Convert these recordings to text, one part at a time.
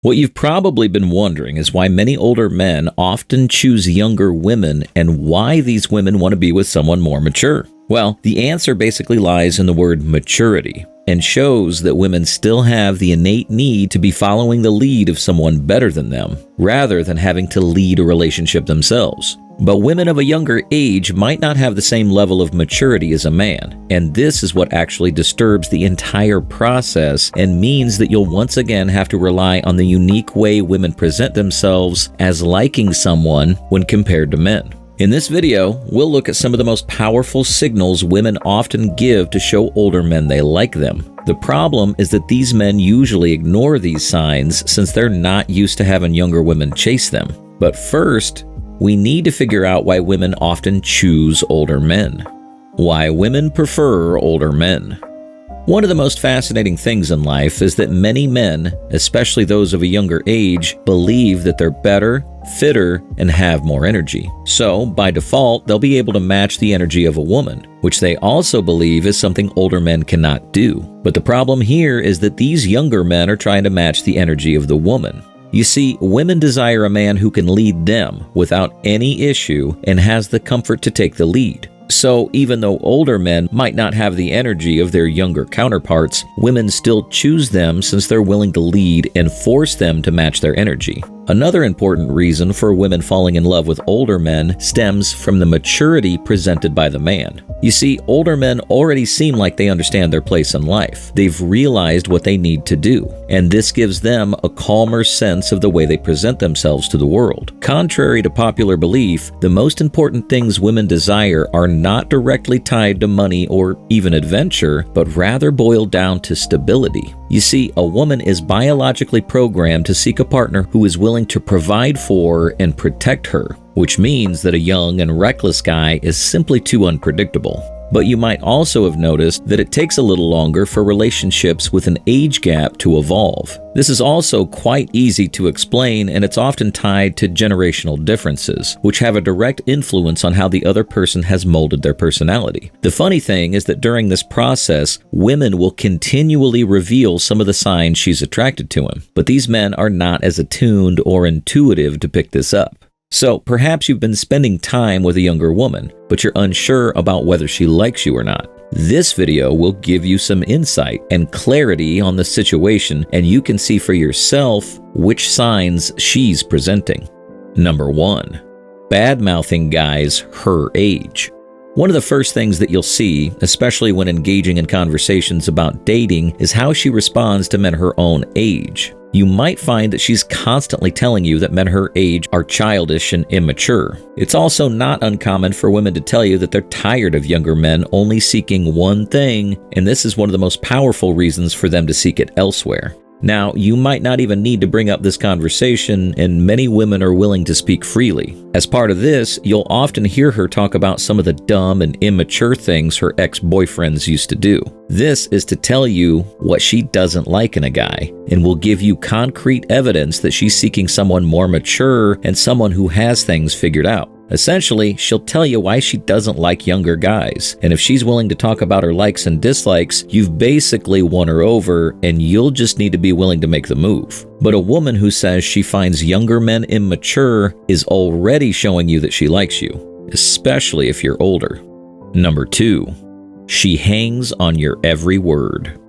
What you've probably been wondering is why many older men often choose younger women and why these women want to be with someone more mature. Well, the answer basically lies in the word maturity and shows that women still have the innate need to be following the lead of someone better than them, rather than having to lead a relationship themselves. But women of a younger age might not have the same level of maturity as a man, and this is what actually disturbs the entire process and means that you'll once again have to rely on the unique way women present themselves as liking someone when compared to men. In this video, we'll look at some of the most powerful signals women often give to show older men they like them. The problem is that these men usually ignore these signs since they're not used to having younger women chase them. But first, we need to figure out why women often choose older men. Why women prefer older men. One of the most fascinating things in life is that many men, especially those of a younger age, believe that they're better, fitter, and have more energy. So, by default, they'll be able to match the energy of a woman, which they also believe is something older men cannot do. But the problem here is that these younger men are trying to match the energy of the woman. You see, women desire a man who can lead them without any issue and has the comfort to take the lead. So even though older men might not have the energy of their younger counterparts, women still choose them since they're willing to lead and force them to match their energy. Another important reason for women falling in love with older men stems from the maturity presented by the man. You see, older men already seem like they understand their place in life. They've realized what they need to do, and this gives them a calmer sense of the way they present themselves to the world. Contrary to popular belief, the most important things women desire are not directly tied to money or even adventure, but rather boil down to stability. You see, a woman is biologically programmed to seek a partner who is willing to provide for and protect her, which means that a young and reckless guy is simply too unpredictable. But you might also have noticed that it takes a little longer for relationships with an age gap to evolve. This is also quite easy to explain, and it's often tied to generational differences, which have a direct influence on how the other person has molded their personality. The funny thing is that during this process, women will continually reveal some of the signs she's attracted to him, but these men are not as attuned or intuitive to pick this up. So perhaps you've been spending time with a younger woman, but you're unsure about whether she likes you or not. This video will give you some insight and clarity on the situation, and you can see for yourself which signs she's presenting. Number 1. Bad-mouthing guys her age. One of the first things that you'll see, especially when engaging in conversations about dating, is how she responds to men her own age. You might find that she's constantly telling you that men her age are childish and immature. It's also not uncommon for women to tell you that they're tired of younger men only seeking one thing, and this is one of the most powerful reasons for them to seek it elsewhere. Now, you might not even need to bring up this conversation, and many women are willing to speak freely. As part of this, you'll often hear her talk about some of the dumb and immature things her ex-boyfriends used to do. This is to tell you what she doesn't like in a guy, and will give you concrete evidence that she's seeking someone more mature and someone who has things figured out. Essentially, she'll tell you why she doesn't like younger guys, and if she's willing to talk about her likes and dislikes, you've basically won her over, and you'll just need to be willing to make the move. But a woman who says she finds younger men immature is already showing you that she likes you, especially if you're older. Number 2. She hangs on your every word.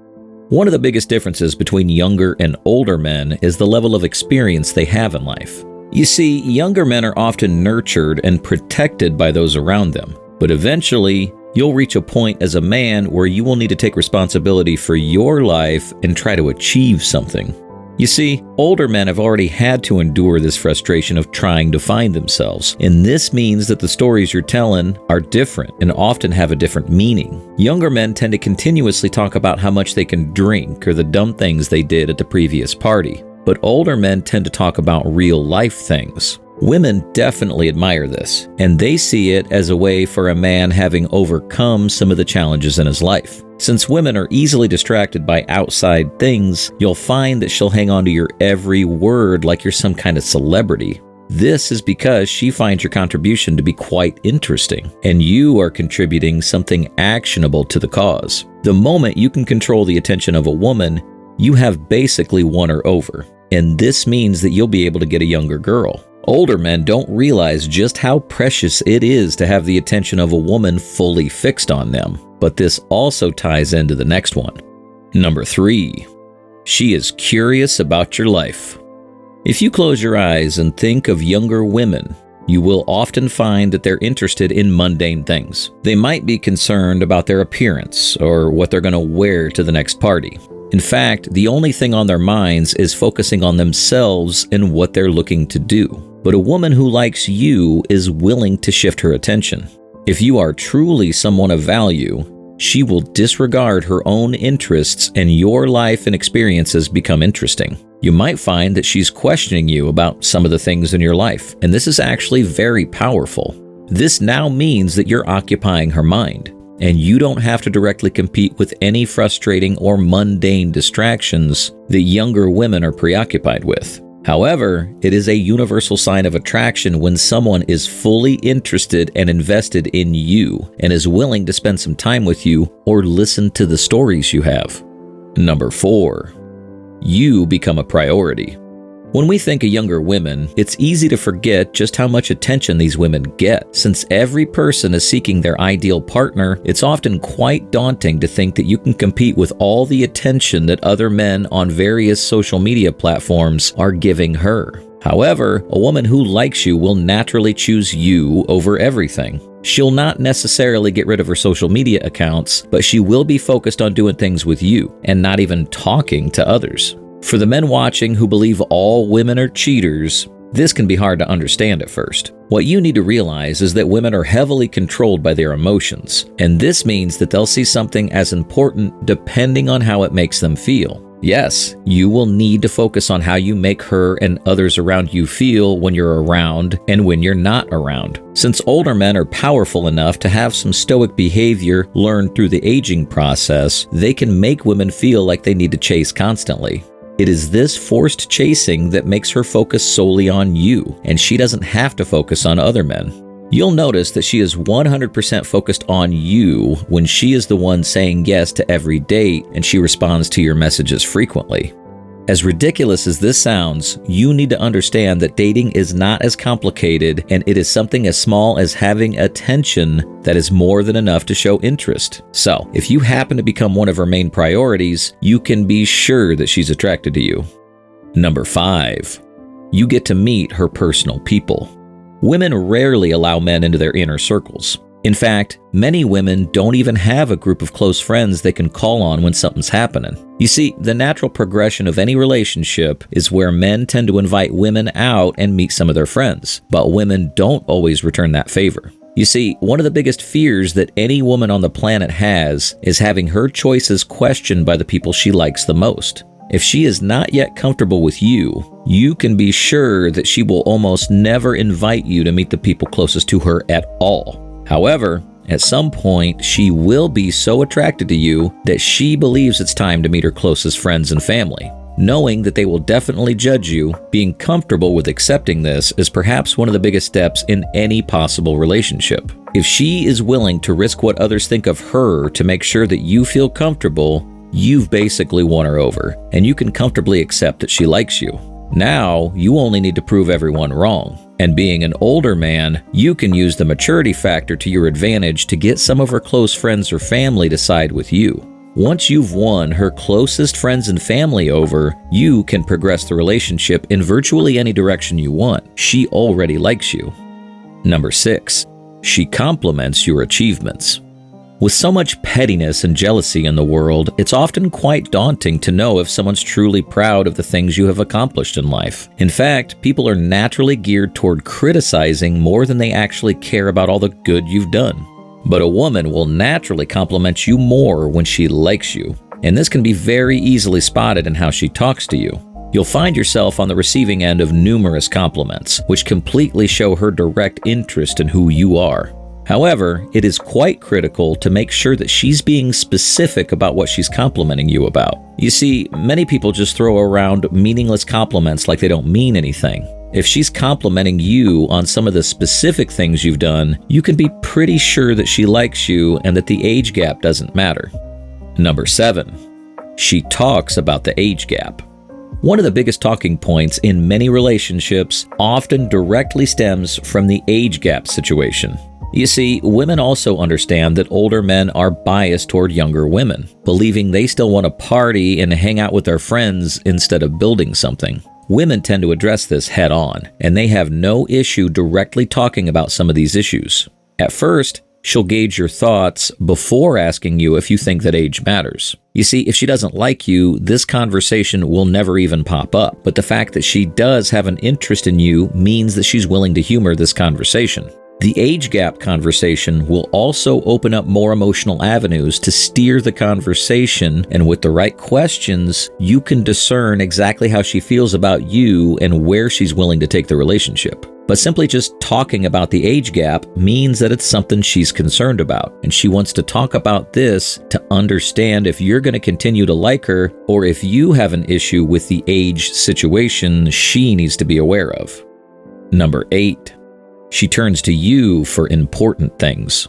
One of the biggest differences between younger and older men is the level of experience they have in life. You see, younger men are often nurtured and protected by those around them, but eventually, you'll reach a point as a man where you will need to take responsibility for your life and try to achieve something. You see, older men have already had to endure this frustration of trying to find themselves, and this means that the stories you're telling are different and often have a different meaning. Younger men tend to continuously talk about how much they can drink or the dumb things they did at the previous party. But older men tend to talk about real-life things. Women definitely admire this, and they see it as a way for a man having overcome some of the challenges in his life. Since women are easily distracted by outside things, you'll find that she'll hang on to your every word like you're some kind of celebrity. This is because she finds your contribution to be quite interesting, and you are contributing something actionable to the cause. The moment you can control the attention of a woman, you have basically won her over. and this means that you'll be able to get a younger girl. Older men don't realize just how precious it is to have the attention of a woman fully fixed on them, but this also ties into the next one. Number 3. She is curious about your life. If you close your eyes and think of younger women, you will often find that they're interested in mundane things. They might be concerned about their appearance or what they're going to wear to the next party. In fact, the only thing on their minds is focusing on themselves and what they're looking to do. But a woman who likes you is willing to shift her attention. If you are truly someone of value, she will disregard her own interests and your life and experiences become interesting. You might find that she's questioning you about some of the things in your life, and this is actually very powerful. This now means that you're occupying her mind, and you don't have to directly compete with any frustrating or mundane distractions that younger women are preoccupied with. However, it is a universal sign of attraction when someone is fully interested and invested in you and is willing to spend some time with you or listen to the stories you have. Number 4. You become a priority. When we think of younger women, it's easy to forget just how much attention these women get. Since every person is seeking their ideal partner, it's often quite daunting to think that you can compete with all the attention that other men on various social media platforms are giving her. However, a woman who likes you will naturally choose you over everything. She'll not necessarily get rid of her social media accounts, but she will be focused on doing things with you and not even talking to others. For the men watching who believe all women are cheaters, this can be hard to understand at first. What you need to realize is that women are heavily controlled by their emotions, and this means that they'll see something as important depending on how it makes them feel. Yes, you will need to focus on how you make her and others around you feel when you're around and when you're not around. Since older men are powerful enough to have some stoic behavior learned through the aging process, they can make women feel like they need to chase constantly. It is this forced chasing that makes her focus solely on you, and she doesn't have to focus on other men. You'll notice that she is 100% focused on you when she is the one saying yes to every date and she responds to your messages frequently. As ridiculous as this sounds, you need to understand that dating is not as complicated, and it is something as small as having attention that is more than enough to show interest. So, if you happen to become one of her main priorities, you can be sure that she's attracted to you. Number 5. You get to meet her personal people. Women rarely allow men into their inner circles. In fact, many women don't even have a group of close friends they can call on when something's happening. You see, the natural progression of any relationship is where men tend to invite women out and meet some of their friends, but women don't always return that favor. You see, one of the biggest fears that any woman on the planet has is having her choices questioned by the people she likes the most. If she is not yet comfortable with you, you can be sure that she will almost never invite you to meet the people closest to her at all. However, at some point, she will be so attracted to you that she believes it's time to meet her closest friends and family. Knowing that they will definitely judge you, being comfortable with accepting this is perhaps one of the biggest steps in any possible relationship. If she is willing to risk what others think of her to make sure that you feel comfortable, you've basically won her over, and you can comfortably accept that she likes you. Now, you only need to prove everyone wrong. And being an older man, you can use the maturity factor to your advantage to get some of her close friends or family to side with you. Once you've won her closest friends and family over, you can progress the relationship in virtually any direction you want. She already likes you. Number 6. She compliments your achievements. With so much pettiness and jealousy in the world, it's often quite daunting to know if someone's truly proud of the things you have accomplished in life. In fact, people are naturally geared toward criticizing more than they actually care about all the good you've done. But a woman will naturally compliment you more when she likes you, and this can be very easily spotted in how she talks to you. You'll find yourself on the receiving end of numerous compliments, which completely show her direct interest in who you are. However, it is quite critical to make sure that she's being specific about what she's complimenting you about. You see, many people just throw around meaningless compliments like they don't mean anything. If she's complimenting you on some of the specific things you've done, you can be pretty sure that she likes you and that the age gap doesn't matter. Number 7. She talks about the age gap. One of the biggest talking points in many relationships often directly stems from the age gap situation. You see, women also understand that older men are biased toward younger women, believing they still want to party and hang out with their friends instead of building something. Women tend to address this head on, and they have no issue directly talking about some of these issues. At first, she'll gauge your thoughts before asking you if you think that age matters. You see, if she doesn't like you, this conversation will never even pop up. But the fact that she does have an interest in you means that she's willing to humor this conversation. The age gap conversation will also open up more emotional avenues to steer the conversation, and with the right questions, you can discern exactly how she feels about you and where she's willing to take the relationship. But simply just talking about the age gap means that it's something she's concerned about, and she wants to talk about this to understand if you're going to continue to like her or if you have an issue with the age situation she needs to be aware of. Number 8. She turns to you for important things.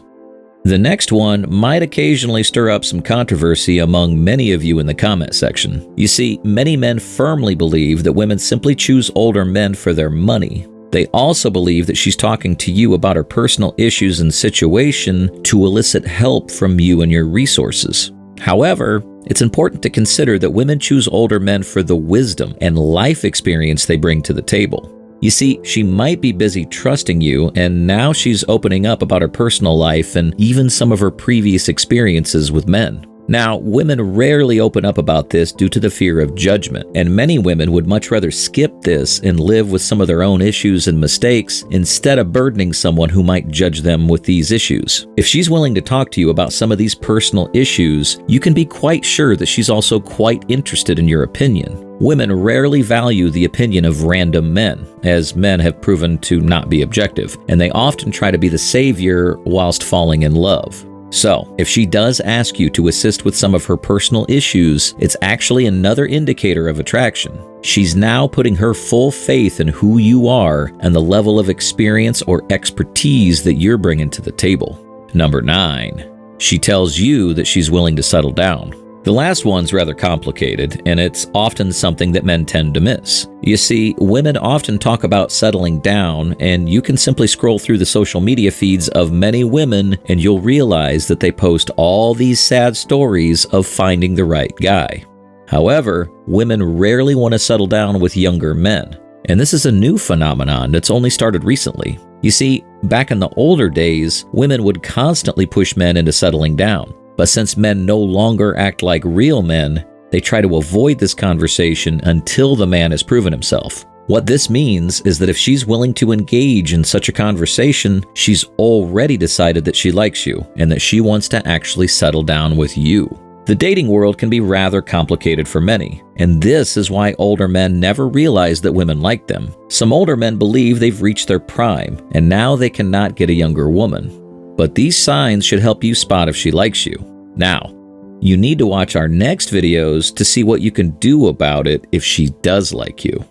The next one might occasionally stir up some controversy among many of you in the comment section. You see, many men firmly believe that women simply choose older men for their money. They also believe that she's talking to you about her personal issues and situation to elicit help from you and your resources. However, it's important to consider that women choose older men for the wisdom and life experience they bring to the table. You see, she might be busy trusting you, and now she's opening up about her personal life and even some of her previous experiences with men. Now, women rarely open up about this due to the fear of judgment, and many women would much rather skip this and live with some of their own issues and mistakes instead of burdening someone who might judge them with these issues. If she's willing to talk to you about some of these personal issues, you can be quite sure that she's also quite interested in your opinion. Women rarely value the opinion of random men, as men have proven to not be objective, and they often try to be the savior whilst falling in love. So, if she does ask you to assist with some of her personal issues, it's actually another indicator of attraction. She's now putting her full faith in who you are and the level of experience or expertise that you're bringing to the table. Number 9. She tells you that she's willing to settle down. The last one's rather complicated, and it's often something that men tend to miss. You see, women often talk about settling down, and you can simply scroll through the social media feeds of many women and you'll realize that they post all these sad stories of finding the right guy. However, women rarely want to settle down with younger men, and this is a new phenomenon that's only started recently. You see, back in the older days, women would constantly push men into settling down. But since men no longer act like real men, they try to avoid this conversation until the man has proven himself. What this means is that if she's willing to engage in such a conversation, she's already decided that she likes you and that she wants to actually settle down with you. The dating world can be rather complicated for many, and this is why older men never realize that women like them. Some older men believe they've reached their prime, and now they cannot get a younger woman. But these signs should help you spot if she likes you. Now, you need to watch our next videos to see what you can do about it if she does like you.